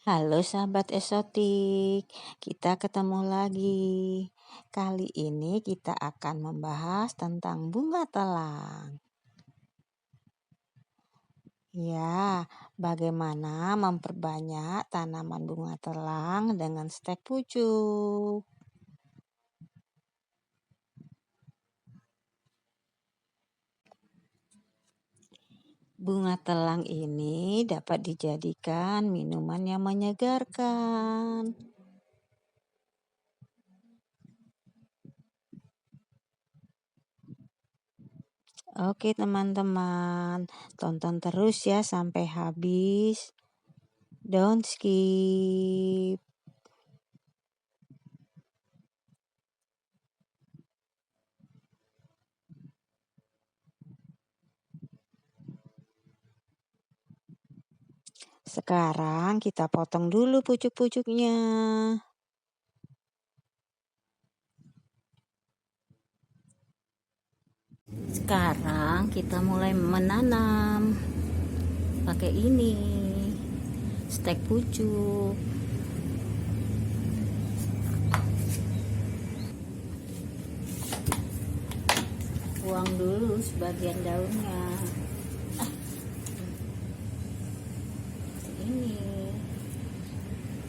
Halo sahabat esotik, kita ketemu lagi. Kali ini kita akan membahas tentang bunga telang. Ya, bagaimana memperbanyak tanaman bunga telang dengan stek pucuk. Bunga telang ini dapat dijadikan minuman yang menyegarkan. Oke teman-teman, tonton terus ya sampai habis. Don't skip. Sekarang kita potong dulu pucuk-pucuknya. Sekarang kita mulai menanam. Pakai ini, stek pucuk. Buang dulu sebagian daunnya. Ini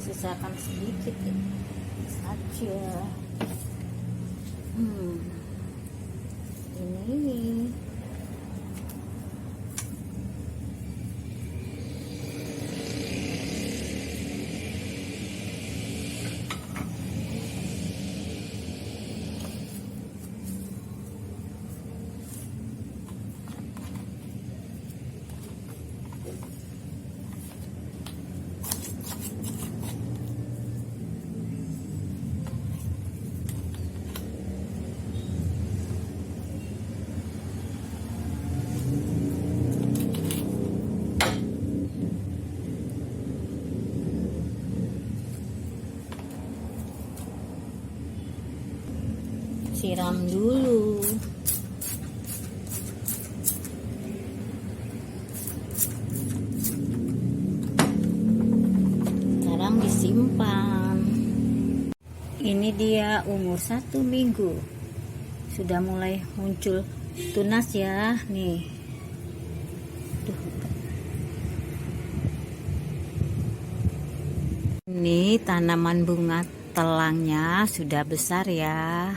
sisakan sedikit saja. Ini siram dulu. Sekarang disimpan. Ini dia umur 1 minggu. Sudah mulai muncul tunas ya, nih. Ini tanaman bunga telangnya sudah besar ya.